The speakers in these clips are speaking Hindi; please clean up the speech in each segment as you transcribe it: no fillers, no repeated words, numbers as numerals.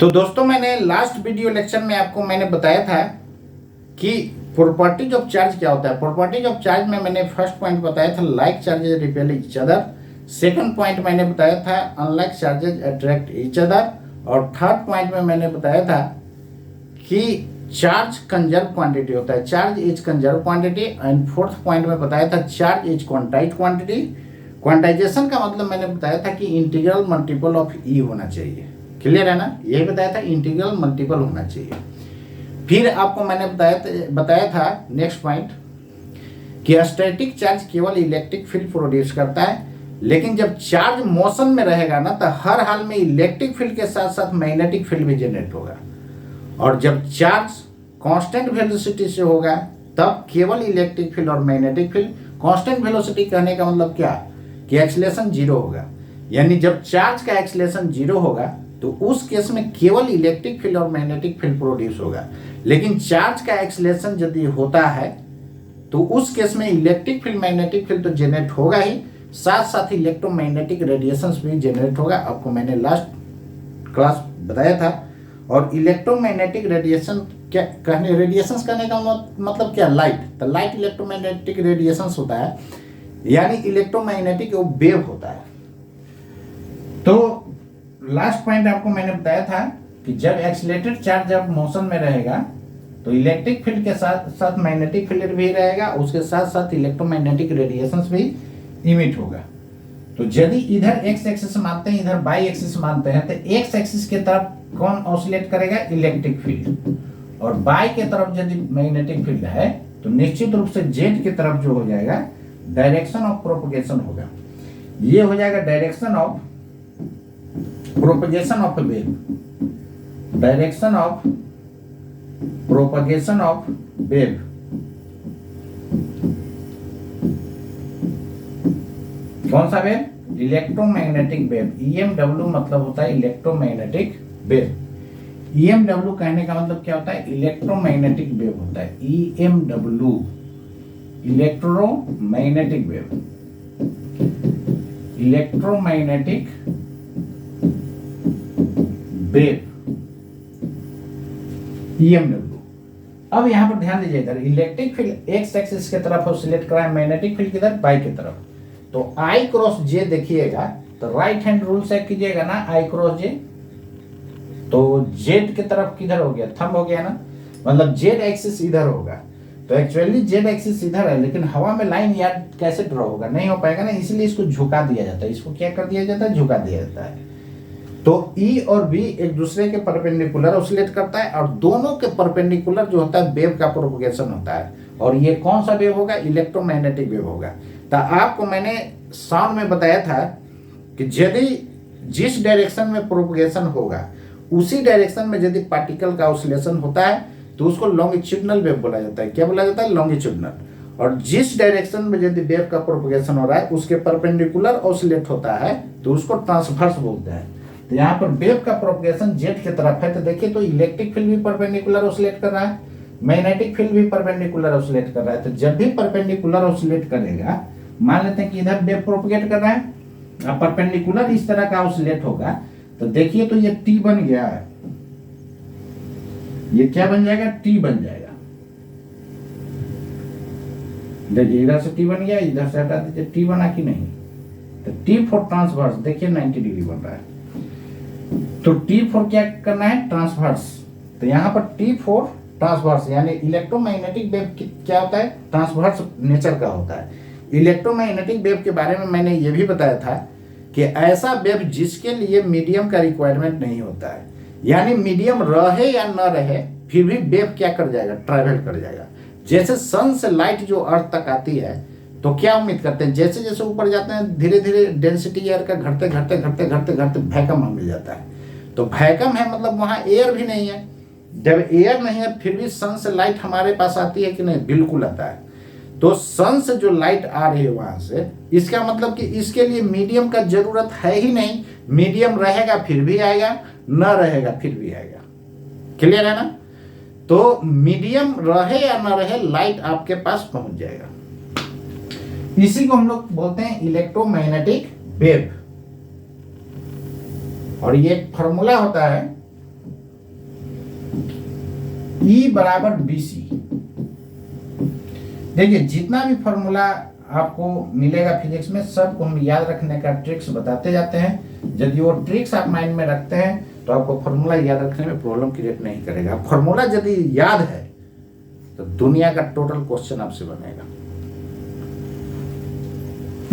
तो दोस्तों मैंने लास्ट वीडियो लेक्चर में आपको मैंने बताया था कि प्रॉपर्टीज ऑफ चार्ज क्या होता है। प्रॉपर्टीज ऑफ चार्ज में मैंने फर्स्ट पॉइंट बताया था like charges repel each other, second point मैंने बताया था unlike charges attract each other, और थर्ड पॉइंट में मैंने बताया था कि चार्ज कंजर्व क्वांटिटी होता है, charge is conserve quantity, and fourth point में बताया था charge is quantize quantity. Quantization का मतलब मैंने बताया था कि इंटीग्रल मल्टीपल ऑफ ई होना चाहिए। क्लियर है ना, यही बताया था इंटीग्रल मल्टीपल होना चाहिए। फिर आपको मैंने बताया था नेक्स्ट पॉइंट कि स्टैटिक चार्ज केवल इलेक्ट्रिक फील्ड प्रोड्यूस करता है, लेकिन जब चार्ज मोशन में रहेगा ना तो हर हाल में इलेक्ट्रिक फील्ड के साथ साथ मैग्नेटिक फील्ड भी जनरेट होगा, और जब चार्ज कांस्टेंट वेलोसिटी से होगा तब केवल इलेक्ट्रिक फील्ड और मैग्नेटिक फील्ड। कांस्टेंट वेलोसिटी कहने का मतलब क्या कि एक्सीलरेशन जीरो होगा, यानी जब चार्ज का एक्सीलरेशन जीरो होगा तो उस केस में केवल इलेक्ट्रिक फील्ड और मैग्नेटिक फील्ड प्रोड्यूस होगा। लेकिन चार्ज का एक्सीलरेशन यदि होता है तो उस केस में इलेक्ट्रिक फील्ड मैग्नेटिक फील्ड तो जनरेट होगा ही, साथ साथ इलेक्ट्रोमैग्नेटिक रेडिएशंस भी जनरेट होगा। आपको मैंने लास्ट क्लास बताया था। और इलेक्ट्रोमैग्नेटिक रेडिएशन क्या कहने, रेडिएशंस कहने का मतलब क्या, लाइट। तो लाइट इलेक्ट्रोमैग्नेटिक रेडिएशंस होता है, यानी इलेक्ट्रोमैग्नेटिक वेव होता है। तो लास्ट पॉइंट आपको मैंने बताया था कि जब एक्सीलरेटेड चार्ज जब मोशन में रहेगा तो इलेक्ट्रिक फील्ड के साथ साथ मैग्नेटिक फील्ड भी रहेगा, उसके साथ साथ इलेक्ट्रोमैग्नेटिक रेडिएशंस भी इमिट होगा। तो यदि इधर एक्स एक्सिस मानते हैं, इधर वाई एक्सिस मानते हैं, तो एक्स एक्सिस की तरफ कौन ऑसिलेट करेगा, इलेक्ट्रिक फील्ड, और वाई के तरफ यदि मैग्नेटिक फील्ड है तो निश्चित रूप से जेड की तरफ जो हो जाएगा डायरेक्शन ऑफ प्रोपगेशन होगा। ये हो जाएगा direction of propagation of wave, direction of propagation of wave. कौन सा वेव, इलेक्ट्रोमैग्नेटिक वेव। EMW मतलब होता है इलेक्ट्रोमैग्नेटिक वेव। EMW कहने का मतलब क्या होता है, इलेक्ट्रोमैग्नेटिक वेव होता है। EMW electromagnetic wave, electromagnetic wave EMW। अब यहां पर ध्यान दीजिए, इधर इलेक्ट्रिक फील्ड एक्स एक्सिस की तरफ ऑसिलेट कर रहा है, मैग्नेटिक फील्ड किधर, वाई की तरफ। तो I क्रॉस जे देखिएगा तो राइट हैंड रूल से कीजिएगा ना, I क्रॉस जे, तो जेड की तरफ किधर हो गया, थंब हो गया ना, मतलब जेड एक्सिस इधर होगा। तो एक्चुअली जेड एक्सिस इधर है, लेकिन हवा में लाइन यार कैसे ड्रॉ होगा, नहीं हो पाएगा ना, इसलिए इसको झुका दिया जाता है। इसको क्या कर दिया जाता है, झुका दिया जाता है। तो E और B एक दूसरे के परपेंडिकुलर ऑसिलेट करता है, और दोनों के परपेंडिकुलर जो होता है वेव का प्रोपगेशन होता है। और ये कौन सा वेव होगा, इलेक्ट्रोमैग्नेटिक वेव होगा। तो आपको मैंने साउंड में बताया था कि यदि जिस डायरेक्शन में प्रोपगेशन होगा उसी डायरेक्शन में यदि पार्टिकल का ऑसिलेशन होता है तो उसको लॉन्गिट्यूडनल वेव बोला जाता है। क्या बोला जाता है, लॉन्गिट्यूडनल। और जिस डायरेक्शन में यदि वेव का प्रोपगेशन हो रहा है उसके परपेंडिकुलर ऑसिलेट होता है तो उसको ट्रांसवर्स बोलते हैं। तो यहाँ पर वेव का प्रोपगेशन जेड की तरफ है, तो देखिए तो इलेक्ट्रिक फील्ड भी परपेंडिकुलर ऑसिलेट कर रहा है, मैग्नेटिक फील्ड भी परपेंडिकुलर ऑसिलेट कर रहा है। तो जब भी परपेंडिकुलर ऑसिलेट करेगा, मान लेते हैं कि इधर वेव प्रोपगेट कर रहा है, अब परपेंडिकुलर इस तरह का ऑसिलेट होगा, तो देखिए तो ये टी बन गया है, ये क्या बन जाएगा, टी बन जाएगा। देखिए इधर से टी बन गया, इधर से हटा दीजिए, टी बना कि नहीं, तो टी फॉर ट्रांसवर्स, देखिए 90 डिग्री बन रहा है। तो टी फॉर क्या करना है, ट्रांसवर्स। तो यहाँ पर टी फॉर ट्रांसवर्स, यानी इलेक्ट्रोमैग्नेटिक वेव क्या होता है, ट्रांसवर्स नेचर का होता है। इलेक्ट्रोमैग्नेटिक वेव के बारे में मैंने ये भी बताया था कि ऐसा वेव जिसके लिए मीडियम का रिक्वायरमेंट नहीं होता है, यानी मीडियम रहे या न रहे फिर भी वेव क्या कर जाएगा, ट्रैवल कर जाएगा। जैसे सन से लाइट जो अर्थ तक आती है तो क्या उम्मीद करते हैं, जैसे जैसे ऊपर जाते हैं धीरे धीरे डेंसिटी एयर का घटते घटते घटते घटते घटते वैक्यूम में मिल जाता है। तो वैक्यूम है मतलब वहाँ एयर भी नहीं है। जब एयर नहीं है फिर भी सन से लाइट हमारे पास आती है कि नहीं, बिल्कुल आता है। तो सन से जो लाइट आ रही है वहां से, इसका मतलब कि इसके लिए मीडियम का जरूरत है ही नहीं। मीडियम रहेगा फिर भी आएगा, न रहेगा फिर भी आएगा। क्लियर है ना। तो मीडियम रहे या न रहे लाइट आपके पास पहुंच जाएगा। इसी को हम लोग बोलते हैं इलेक्ट्रोमैग्नेटिक वेव। और ये फॉर्मूला होता है E बराबर BC। देखिए जितना भी फॉर्मूला आपको मिलेगा फिजिक्स में सबको हम याद रखने का ट्रिक्स बताते जाते हैं। यदि वो ट्रिक्स आप माइंड में रखते हैं तो आपको फॉर्मूला याद रखने में प्रॉब्लम क्रिएट नहीं करेगा। फॉर्मूला यदि याद है तो दुनिया का टोटल क्वेश्चन आपसे बनेगा।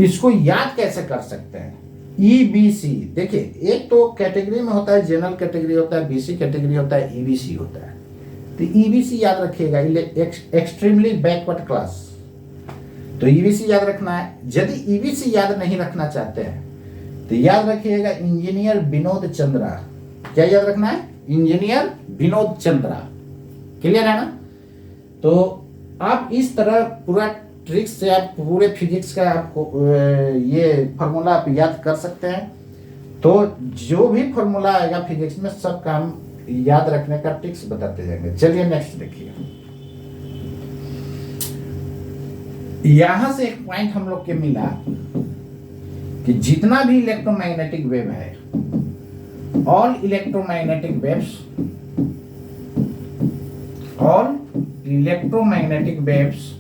इसको याद कैसे कर सकते हैं? EBC, देखिए एक तो कैटेगरी में होता है, जनरल कैटेगरी होता है, BC कैटेगरी होता है, EBC होता है। तो EBC याद रखिएगा, एक्सट्रीमली बैकवर्ड क्लास। तो EBC याद रखना है। यदि EBC याद नहीं रखना चाहते हैं तो याद रखिएगा इंजीनियर विनोद चंद्रा। क्या याद रखना है? इंजीनियर विनोद चंद्रा। क्लियर है ना? तो आप इस तरह पूरा ट्रिक्स से आप पूरे फिजिक्स का आपको ये फार्मूला आप याद कर सकते हैं। तो जो भी फार्मूला आएगा फिजिक्स में सब काम याद रखने का ट्रिक्स बताते जाएंगे। चलिए नेक्स्ट देखिए। यहां से एक पॉइंट हम लोग के मिला कि जितना भी इलेक्ट्रोमैग्नेटिक वेव है, ऑल इलेक्ट्रोमैग्नेटिक वेव्स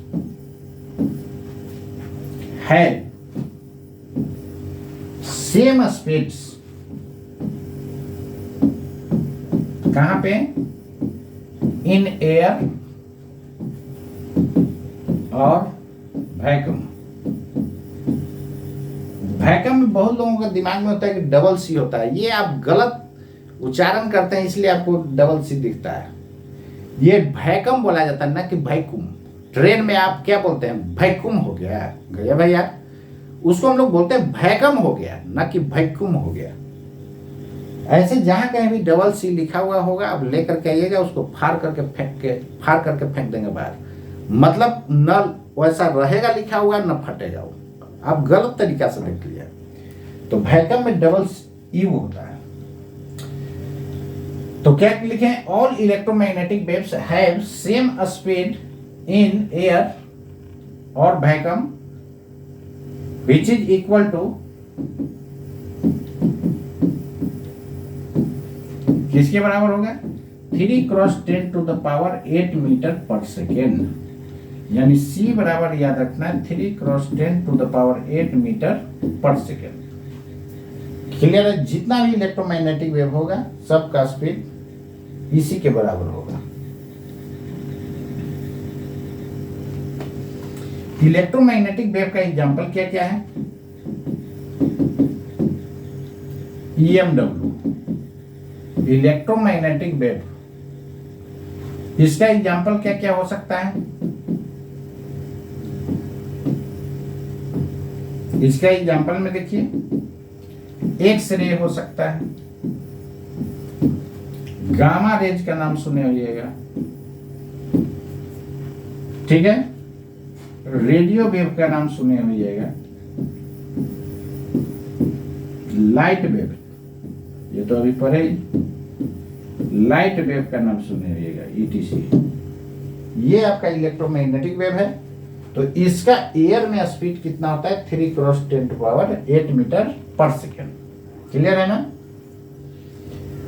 है सेम स्पीड्स। कहां पे? इन एयर और वैक्यूम। वैक्यूम में बहुत लोगों का दिमाग में होता है कि डबल सी होता है। ये आप गलत उच्चारण करते हैं इसलिए आपको डबल सी दिखता है। ये वैक्यूम बोला जाता है ना कि वैक्यूम। ट्रेन में आप क्या बोलते हैं? वैक्यूम हो गया भैया। उसको हम लोग बोलते हैं वैक्यूम हो गया, ना कि वैक्यूम हो गया। ऐसे जहां कहीं भी डबल सी लिखा हुआ होगा आप लेकर के आइएगा, उसको फाड़ करके फेंक देंगे बाहर। मतलब न वैसा रहेगा लिखा हुआ न फटेगा वो। आप गलत तरीका से देख लिया। तो वैक्यूम में डबल यू होता है। तो क्या लिखें? All electromagnetic waves have same speed in air और vacuum which is equal to किसके बराबर होगा? 3 × 10⁸ मीटर पर सेकेंड। यानी C बराबर याद रखना है 3 × 10⁸ मीटर पर सेकेंड। क्लियर है? जितना भी इलेक्ट्रोमैग्नेटिक वेव होगा सबका स्पीड इसी के बराबर होगा। इलेक्ट्रोमैग्नेटिक वेव का एग्जांपल क्या क्या है? EMW, electromagnetic wave. इसका एग्जांपल क्या क्या हो सकता है? इसका एग्जांपल में देखिए एक्स रे हो सकता है, गामा रेज का नाम सुने होइएगा, ठीक है, रेडियो वेव का नाम सुने होइएगा, लाइट वेव, ये तो अभी पढ़े ही, लाइट वेव का नाम सुने होइएगा ETC। ये आपका इलेक्ट्रोमैग्नेटिक वेव है। तो इसका एयर में स्पीड कितना होता है? 3 × 10⁸ मीटर पर सेकेंड। क्लियर है ना?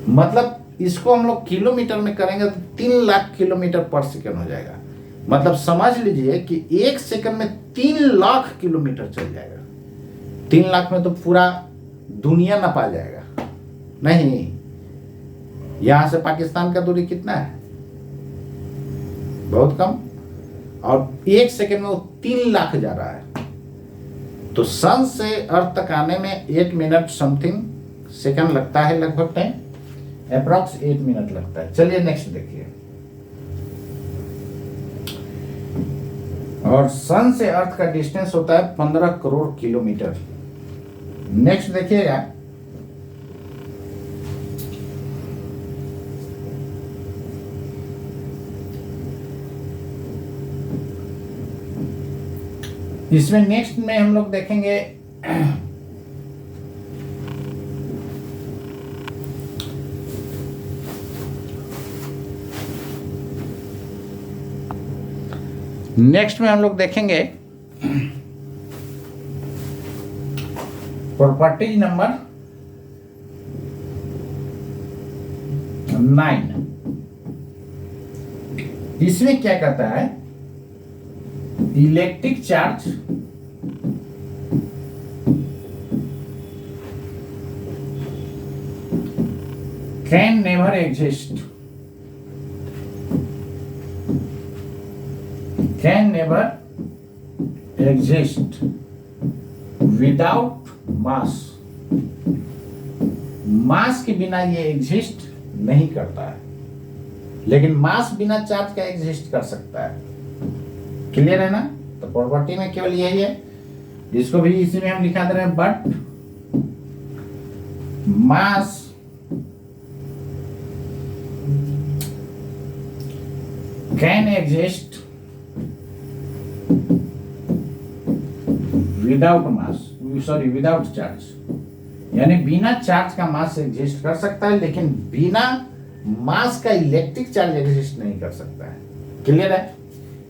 मतलब इसको हम लोग किलोमीटर में करेंगे तो 3 लाख किलोमीटर पर सेकेंड हो जाएगा। मतलब समझ लीजिए कि 1 सेकंड में 3 लाख किलोमीटर चल जाएगा। 3 लाख में तो पूरा दुनिया नपा जाएगा। नहीं, यहां से पाकिस्तान का दूरी कितना है? बहुत कम। और 1 सेकंड में वो 3 लाख जा रहा है। तो सन से अर्थ तक आने में 8 मिनट समथिंग सेकंड लगता है, लगभग टाइम अप्रॉक्स 8 मिनट लगता है। चलिए नेक्स्ट देखिए। और सन से अर्थ का डिस्टेंस होता है 15 करोड़ किलोमीटर। नेक्स्ट देखिएगा, इसमें नेक्स्ट में हम लोग देखेंगे प्रॉपर्टी नंबर 9। इसमें क्या कहता है, electric charge can never exist, can never exist without mass, mass के बिना ये एग्जिस्ट नहीं करता है, लेकिन मास बिना चार्ज का एग्जिस्ट कर सकता है। क्लियर है ना? तो प्रॉपर्टी में केवल यही है, इसको भी इसी में हम लिखा दे रहे हैं, but mass can exist without mass, sorry without charge, यानी बिना चार्ज का मास एग्जिस्ट कर सकता है, लेकिन बिना मास का इलेक्ट्रिक चार्ज एग्जिस्ट नहीं कर सकता है। क्लियर है?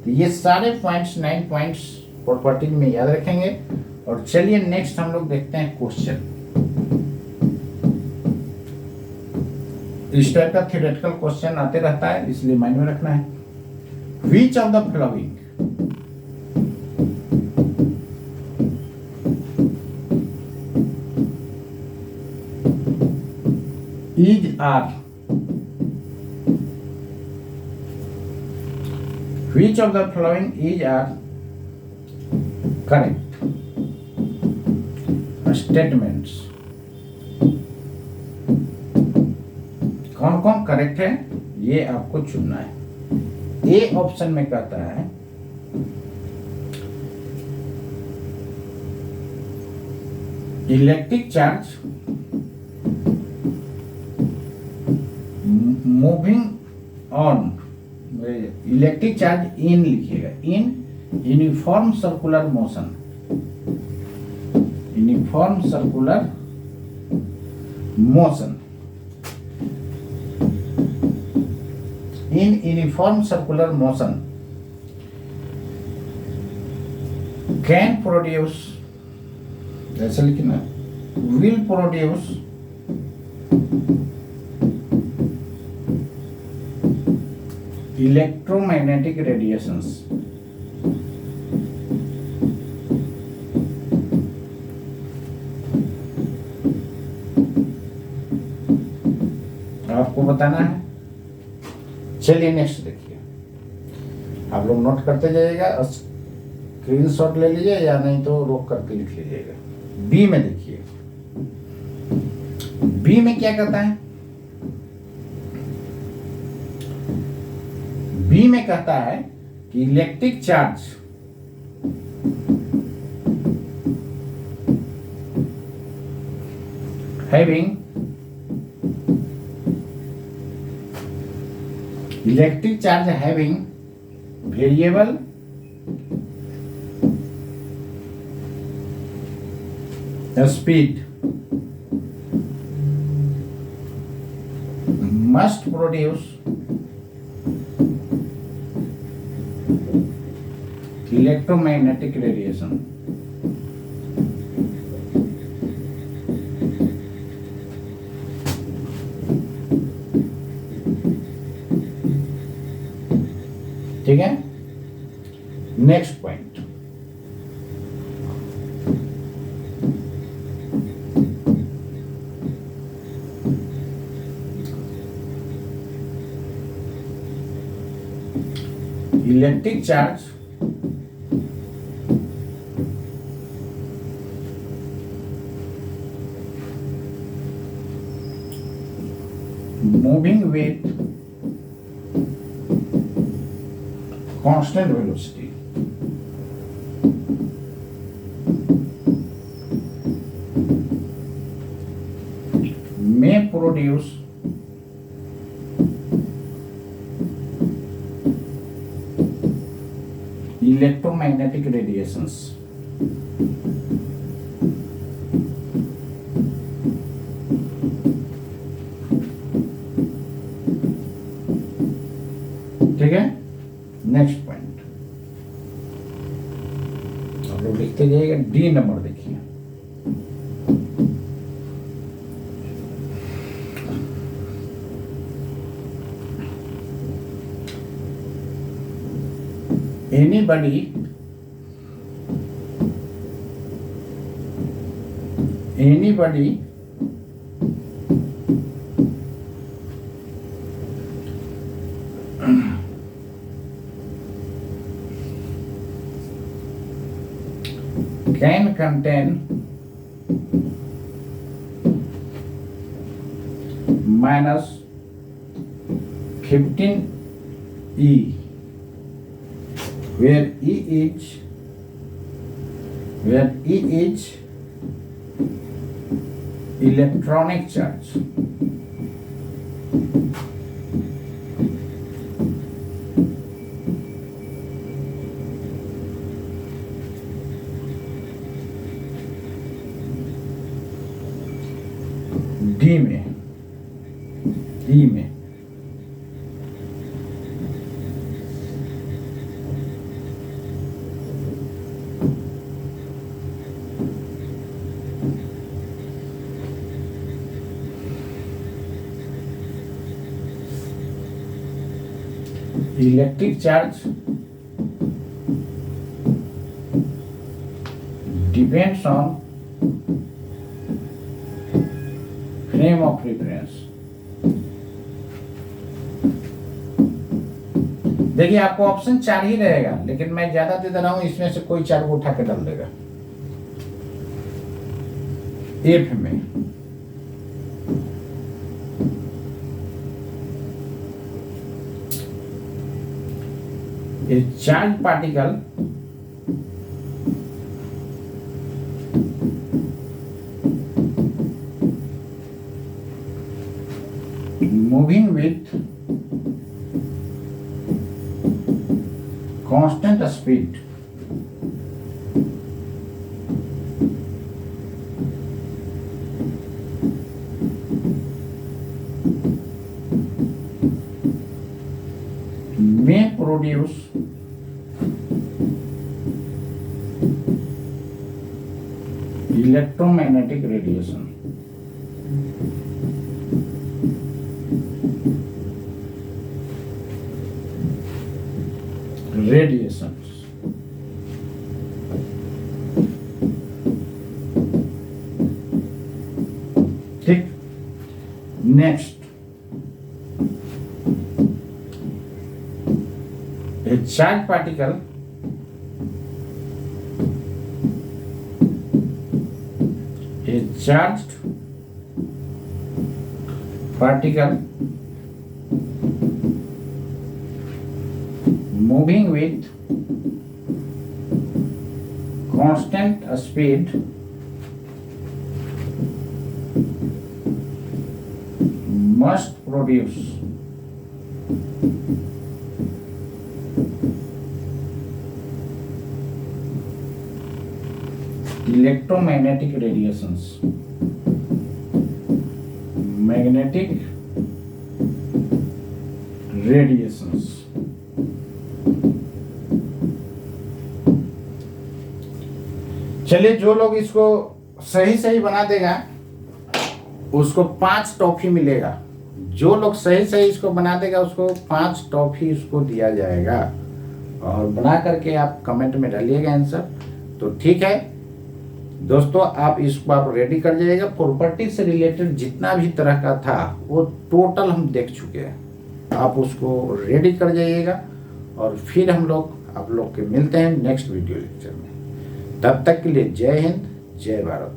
तो ये सारे पॉइंट्स 9 पॉइंट्स प्रॉपर्टी में याद रखेंगे। और चलिए नेक्स्ट हम लोग देखते हैं क्वेश्चन। इस टाइप का थ्योरेटिकल क्वेश्चन आते रहता है, इसलिए माइंड में रखना है। Which of the following is are, which of the following is are correct statements? कौन कौन करेक्ट है ये आपको चुनना है। ए ऑप्शन में कहता है electric charge moving on, electric charge in लिखिएगा, in uniform circular motion, uniform circular motion, in uniform circular motion can produce, ऐसे लिखना, will produce electromagnetic radiations, आपको बताना है। चलिए नेक्स्ट देखिए, आप लोग नोट करते जाइएगा, स्क्रीनशॉट ले लीजिए या नहीं तो रोक करके लिख लीजिएगा। बी में देखिए, बी में क्या कहता है, बी में कहता है कि electric charge having, electric charge having variable speed must produce electromagnetic radiation। ठीक है, next point, electric charge moving with constant velocity may produce electromagnetic radiations। ठीक है, नेक्स्ट पॉइंट आप लोग लिखते जाइएगा। डी नंबर देखिए, anybody can contain minus 15 E, where E is electronic charge. D में, ई में electric charge depends on frame of reference. देखिए आपको ऑप्शन 4 ही रहेगा, लेकिन मैं ज्यादा दे रहा हूं, इसमें से कोई 4 को उठा के डाल देगा। एफ में a charged particle moving with constant speed may produce electromagnetic radiation. Radiations. ठीक, next a charged particle moving with constant speed must produce electromagnetic radiations. Magnetic radiations. चलिए, जो लोग इसको सही सही बना देगा उसको 5 टॉफी मिलेगा। जो लोग सही सही इसको बना देगा उसको 5 टॉफी उसको दिया जाएगा। और बना करके आप कमेंट में डालिएगा आंसर। तो ठीक है दोस्तों, आप इसको आप रेडी कर जाइएगा। प्रॉपर्टी से रिलेटेड जितना भी तरह का था वो टोटल हम देख चुके हैं। आप उसको रेडी कर जाइएगा और फिर हम लोग आप लोग के मिलते हैं नेक्स्ट वीडियो लेक्चर में। तब तक के लिए जय हिंद, जय भारत।